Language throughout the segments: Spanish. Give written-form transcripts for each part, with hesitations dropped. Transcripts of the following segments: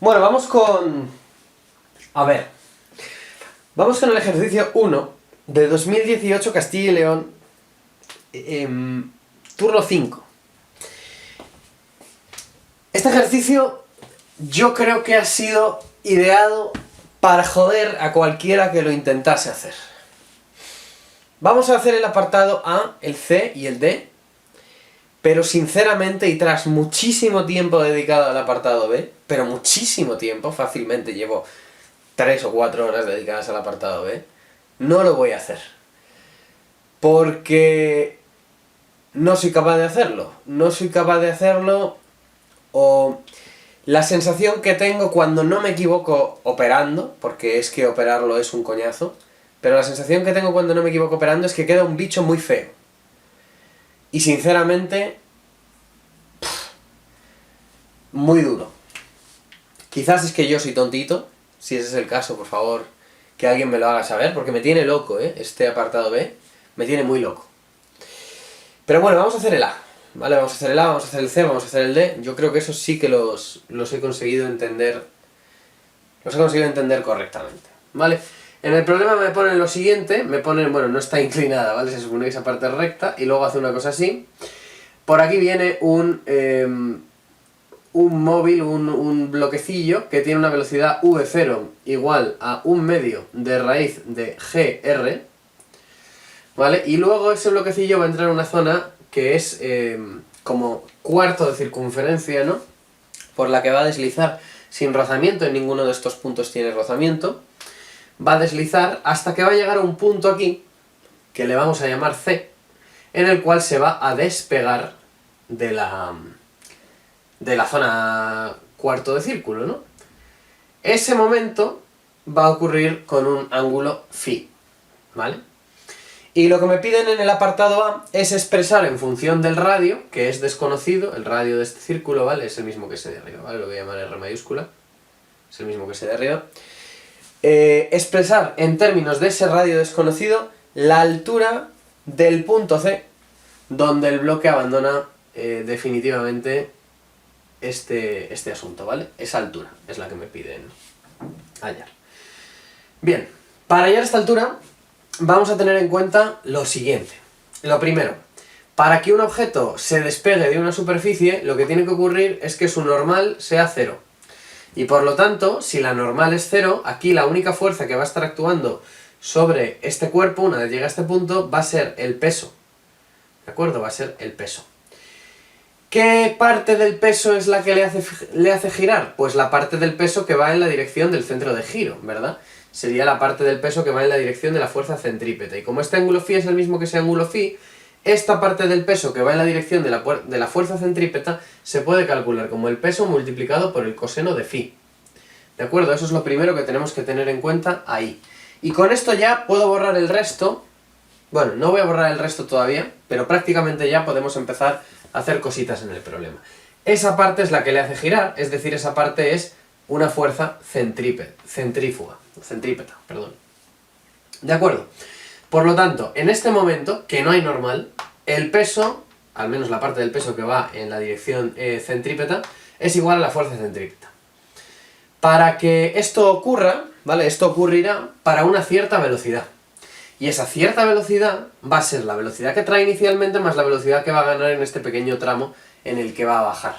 Bueno, vamos con... A ver. Vamos con el ejercicio 1 de 2018 Castilla y León, turno 5. Este ejercicio yo creo que ha sido ideado para joder a cualquiera que lo intentase hacer. Vamos a hacer el apartado A, el C y el D, pero sinceramente y tras muchísimo tiempo dedicado al apartado B, pero muchísimo tiempo, fácilmente llevo 3 o 4 horas dedicadas al apartado B, no lo voy a hacer. Porque no soy capaz de hacerlo. No soy capaz de hacerlo, o la sensación que tengo cuando no me equivoco operando, porque es que operarlo es un coñazo, pero la sensación que tengo cuando no me equivoco operando es que queda un bicho muy feo. Y sinceramente, muy duro. Quizás es que yo soy tontito, si ese es el caso, por favor, que alguien me lo haga saber, porque me tiene loco, este apartado B, me tiene muy loco. Pero bueno, vamos a hacer el A, ¿vale? Vamos a hacer el A, vamos a hacer el C, vamos a hacer el D. Yo creo que eso sí que los he conseguido entender, correctamente, ¿vale? En el problema me ponen lo siguiente, me ponen, bueno, no está inclinada, ¿vale? Se supone que esa parte es recta, y luego hace una cosa así. Por aquí viene un móvil, un bloquecillo, que tiene una velocidad v0 igual a 1/2 de raíz de gr, ¿vale? Y luego ese bloquecillo va a entrar en una zona que es como cuarto de circunferencia, ¿no? Por la que va a deslizar sin rozamiento, en ninguno de estos puntos tiene rozamiento. Va a deslizar hasta que va a llegar a un punto aquí, que le vamos a llamar C, en el cual se va a despegar de la zona cuarto de círculo, ¿no? Ese momento va a ocurrir con un ángulo φ, ¿vale? Y lo que me piden en el apartado A es expresar en función del radio, que es desconocido, el radio de este círculo, ¿vale? Es el mismo que ese de arriba, ¿vale? Lo voy a llamar R mayúscula, es el mismo que ese de arriba. Expresar en términos de ese radio desconocido la altura del punto C, donde el bloque abandona definitivamente este asunto, ¿vale? Esa altura es la que me piden hallar. Bien, para hallar esta altura vamos a tener en cuenta lo siguiente. Lo primero, para que un objeto se despegue de una superficie, lo que tiene que ocurrir es que su normal sea 0. Y por lo tanto, si la normal es 0, aquí la única fuerza que va a estar actuando sobre este cuerpo, una vez llega a este punto, va a ser el peso. ¿De acuerdo? Va a ser el peso. ¿Qué parte del peso es la que le hace girar? Pues la parte del peso que va en la dirección del centro de giro, ¿verdad? Sería la parte del peso que va en la dirección de la fuerza centrípeta. Y como este ángulo φ es el mismo que ese ángulo φ, esta parte del peso que va en la dirección de la fuerza centrípeta se puede calcular como el peso multiplicado por el coseno de φ. ¿De acuerdo? Eso es lo primero que tenemos que tener en cuenta ahí. Y con esto ya puedo borrar el resto. Bueno, no voy a borrar el resto todavía, pero prácticamente ya podemos empezar a hacer cositas en el problema. Esa parte es la que le hace girar, es decir, esa parte es una fuerza centrípeta, perdón. ¿De acuerdo? Por lo tanto, en este momento, que no hay normal, el peso, al menos la parte del peso que va en la dirección centrípeta, es igual a la fuerza centrípeta. Para que esto ocurra, ¿vale? Esto ocurrirá para una cierta velocidad. Y esa cierta velocidad va a ser la velocidad que trae inicialmente más la velocidad que va a ganar en este pequeño tramo en el que va a bajar.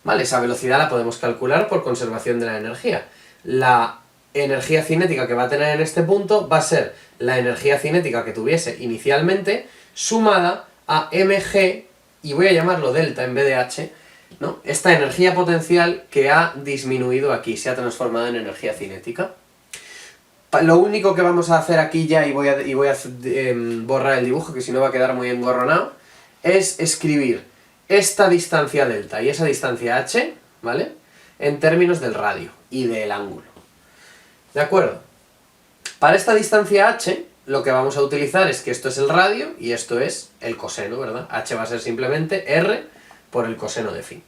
¿Vale? Esa velocidad la podemos calcular por conservación de la energía. La energía cinética que va a tener en este punto va a ser la energía cinética que tuviese inicialmente sumada a mg, y voy a llamarlo delta en vez de h, ¿no? Esta energía potencial que ha disminuido aquí, se ha transformado en energía cinética. Lo único que vamos a hacer aquí ya, y voy a borrar el dibujo, que si no va a quedar muy engorronado, es escribir esta distancia delta y esa distancia h, ¿vale? En términos del radio y del ángulo. ¿De acuerdo? Para esta distancia h, lo que vamos a utilizar es que esto es el radio y esto es el coseno, ¿verdad? H va a ser simplemente r por el coseno de φ.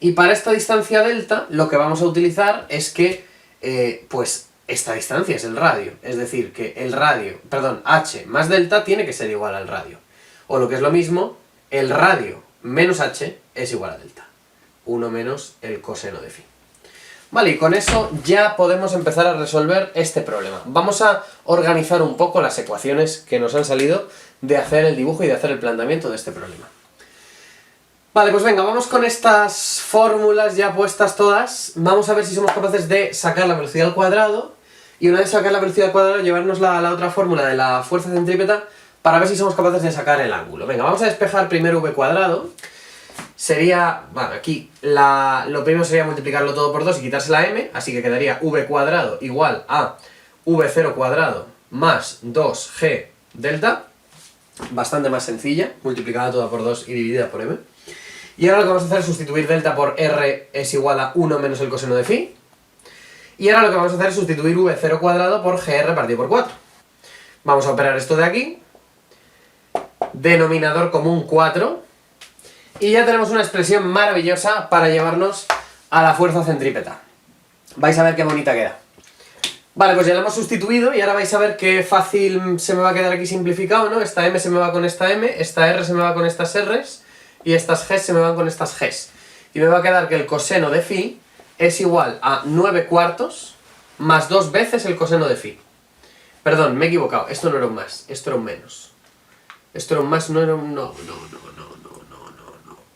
Y para esta distancia delta, lo que vamos a utilizar es que, pues, esta distancia es el radio, es decir, que el radio, perdón, h más delta tiene que ser igual al radio. O lo que es lo mismo, el radio menos h es igual a delta. 1 menos el coseno de φ. Vale, y con eso ya podemos empezar a resolver este problema. Vamos a organizar un poco las ecuaciones que nos han salido de hacer el dibujo y de hacer el planteamiento de este problema. Vale, pues venga, vamos con estas fórmulas ya puestas todas. Vamos a ver si somos capaces de sacar la velocidad al cuadrado. Y una vez sacar la velocidad al cuadrado, llevárnosla a la otra fórmula de la fuerza centrípeta para ver si somos capaces de sacar el ángulo. Venga, vamos a despejar primero v cuadrado. Sería, bueno, aquí lo primero sería multiplicarlo todo por 2 y quitarse la m, así que quedaría v cuadrado igual a v0 cuadrado más 2g delta. Bastante más sencilla, multiplicada toda por 2 y dividida por m. Y ahora lo que vamos a hacer es sustituir delta por r es igual a 1 menos el coseno de phi. Y ahora lo que vamos a hacer es sustituir v0 cuadrado por gr partido por 4. Vamos a operar esto de aquí. Denominador común 4. Y ya tenemos una expresión maravillosa para llevarnos a la fuerza centrípeta. Vais a ver qué bonita queda. Vale, pues ya la hemos sustituido y ahora vais a ver qué fácil se me va a quedar aquí simplificado, ¿no? Esta m se me va con esta m, esta r se me va con estas r's y estas g se me van con estas g's. Y me va a quedar que el coseno de phi es igual a 9 cuartos más 2 veces el coseno de phi. Perdón, me he equivocado, esto no era un más, esto era un menos. Esto era un más, no era un... No.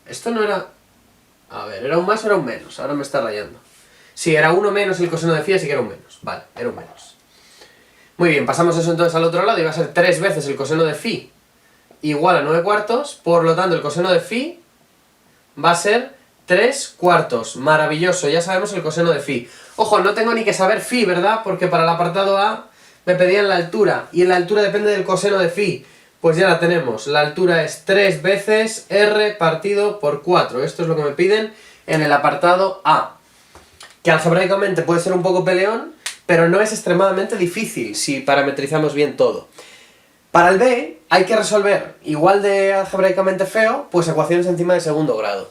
Esto no era... A ver, ¿era un más o era un menos? Ahora me está rayando. Sí, era 1 menos el coseno de phi, así que era un menos. Vale, era un menos. Muy bien, pasamos eso entonces al otro lado y va a ser 3 veces el coseno de phi igual a 9 cuartos, por lo tanto el coseno de phi va a ser 3 cuartos. Maravilloso, ya sabemos el coseno de phi. Ojo, no tengo ni que saber phi, ¿verdad? Porque para el apartado A me pedían la altura, y la altura depende del coseno de phi. Pues ya la tenemos, la altura es 3 veces r partido por 4. Esto es lo que me piden en el apartado A. Que algebraicamente puede ser un poco peleón, pero no es extremadamente difícil si parametrizamos bien todo. Para el B hay que resolver, igual de algebraicamente feo, pues ecuaciones encima de segundo grado.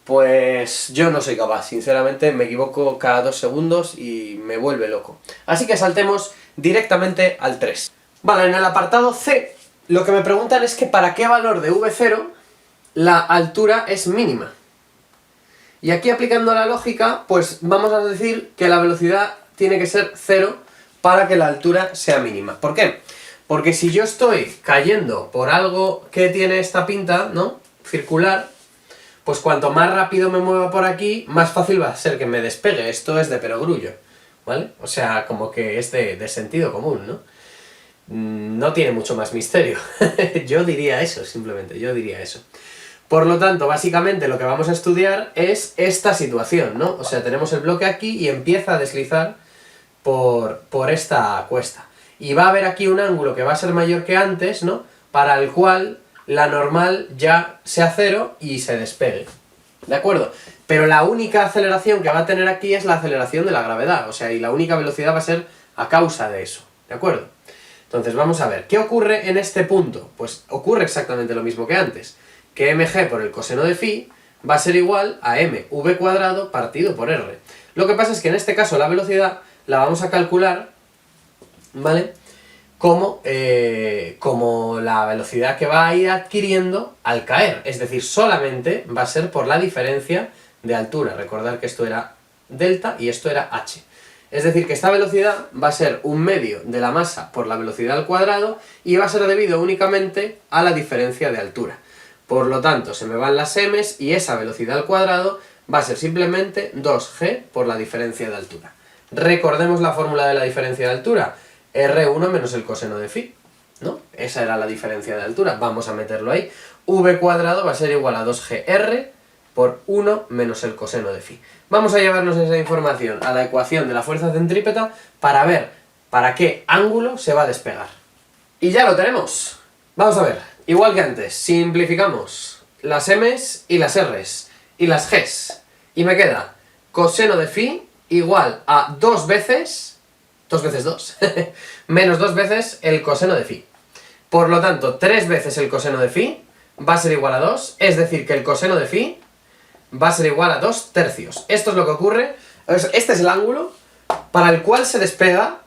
Pues yo no soy capaz, sinceramente me equivoco cada 2 segundos y me vuelve loco. Así que saltemos directamente al 3. Vale, en el apartado C, lo que me preguntan es que para qué valor de v0 la altura es mínima. Y aquí aplicando la lógica, pues vamos a decir que la velocidad tiene que ser 0 para que la altura sea mínima. ¿Por qué? Porque si yo estoy cayendo por algo que tiene esta pinta, ¿no?, circular, pues cuanto más rápido me mueva por aquí, más fácil va a ser que me despegue. Esto es de perogrullo, ¿vale? O sea, como que es de sentido común, ¿no? No tiene mucho más misterio. Yo diría eso, simplemente, yo diría eso. Por lo tanto, básicamente lo que vamos a estudiar es esta situación, ¿no? O sea, tenemos el bloque aquí y empieza a deslizar por esta cuesta. Y va a haber aquí un ángulo que va a ser mayor que antes, ¿no?, para el cual la normal ya sea 0 y se despegue. ¿De acuerdo? Pero la única aceleración que va a tener aquí es la aceleración de la gravedad, o sea, y la única velocidad va a ser a causa de eso. ¿De acuerdo? Entonces vamos a ver, ¿qué ocurre en este punto? Pues ocurre exactamente lo mismo que antes, que mg por el coseno de phi va a ser igual a mv cuadrado partido por r. Lo que pasa es que en este caso la velocidad la vamos a calcular, ¿vale?, como la velocidad que va a ir adquiriendo al caer, es decir, solamente va a ser por la diferencia de altura. Recordad que esto era delta y esto era h. Es decir, que esta velocidad va a ser un medio de la masa por la velocidad al cuadrado y va a ser debido únicamente a la diferencia de altura. Por lo tanto, se me van las m's y esa velocidad al cuadrado va a ser simplemente 2g por la diferencia de altura. Recordemos la fórmula de la diferencia de altura, r1 menos el coseno de phi, ¿no? Esa era la diferencia de altura, vamos a meterlo ahí. V cuadrado va a ser igual a 2gr por 1 menos el coseno de phi. Vamos a llevarnos esa información a la ecuación de la fuerza centrípeta para ver para qué ángulo se va a despegar. Y ya lo tenemos. Vamos a ver, igual que antes, simplificamos las m's y las r's y las g's. Y me queda coseno de phi igual a 2 veces 2 menos 2 veces el coseno de phi. Por lo tanto, 3 veces el coseno de phi va a ser igual a 2, es decir, que el coseno de phi va a ser igual a 2 tercios. Esto es lo que ocurre, este es el ángulo para el cual se despega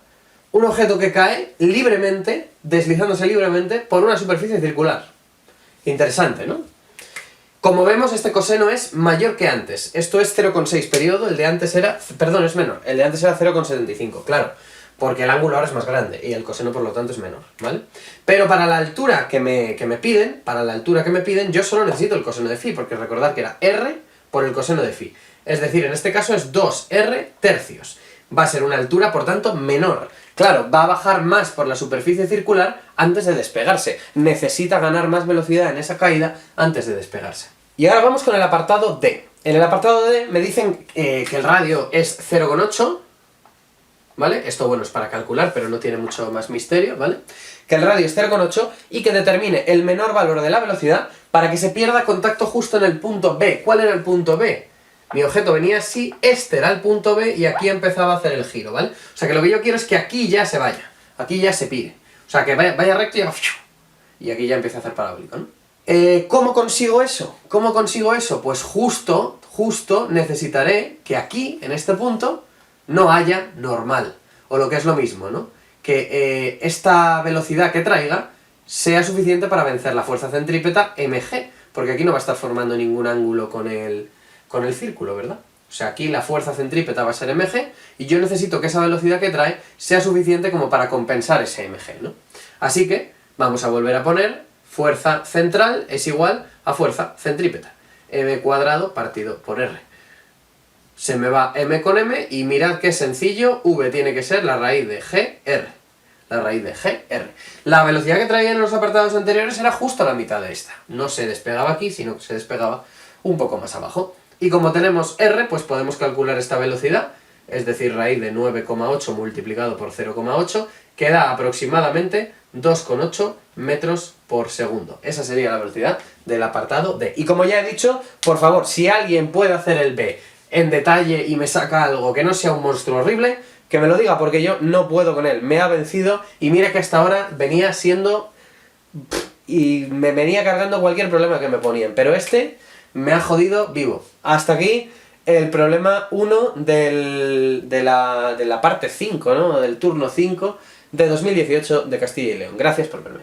un objeto que cae libremente, deslizándose libremente por una superficie circular. Interesante, ¿no? Como vemos, este coseno es mayor que antes. Esto es 0,6 periodo, el de antes era... Perdón, es menor. El de antes era 0,75, claro. Porque el ángulo ahora es más grande y el coseno por lo tanto es menor, ¿vale? Pero para la altura que me piden, yo solo necesito el coseno de phi, porque recordad que era r por el coseno de phi. Es decir, en este caso es 2r tercios. Va a ser una altura, por tanto, menor. Claro, va a bajar más por la superficie circular antes de despegarse. Necesita ganar más velocidad en esa caída antes de despegarse. Y ahora vamos con el apartado D. En el apartado D me dicen que el radio es 0,8, ¿vale? Esto, bueno, es para calcular, pero no tiene mucho más misterio, ¿vale? Que el radio es 0,8 y que determine el menor valor de la velocidad para que se pierda contacto justo en el punto B. ¿Cuál era el punto B? Mi objeto venía así, este era el punto B y aquí empezaba a hacer el giro, ¿vale? O sea que lo que yo quiero es que aquí ya se vaya, aquí ya se pire. O sea que vaya recto y haga... Y aquí ya empieza a hacer parabólico, ¿no? ¿Cómo consigo eso? ¿Cómo consigo eso? Pues justo necesitaré que aquí, en este punto, no haya normal. O lo que es lo mismo, ¿no? Que esta velocidad que traiga sea suficiente para vencer la fuerza centrípeta mg, porque aquí no va a estar formando ningún ángulo con el círculo, ¿verdad? O sea, aquí la fuerza centrípeta va a ser mg, y yo necesito que esa velocidad que trae sea suficiente como para compensar ese mg, ¿no? Así que vamos a volver a poner fuerza central es igual a fuerza centrípeta. m cuadrado partido por r. Se me va m con m y mirad qué sencillo, v tiene que ser la raíz de gr. La raíz de gr. La velocidad que traía en los apartados anteriores era justo la mitad de esta. No se despegaba aquí, sino que se despegaba un poco más abajo. Y como tenemos r, pues podemos calcular esta velocidad, es decir, raíz de 9,8 multiplicado por 0,8, que da aproximadamente 2,8 metros por segundo. Esa sería la velocidad del apartado D. Y como ya he dicho, por favor, si alguien puede hacer el B en detalle y me saca algo que no sea un monstruo horrible, que me lo diga, porque yo no puedo con él. Me ha vencido y mira que hasta ahora venía siendo... y me venía cargando cualquier problema que me ponían, pero este me ha jodido vivo. Hasta aquí el problema 1 de la parte 5, ¿no? Del turno 5 de 2018 de Castilla y León. Gracias por verme.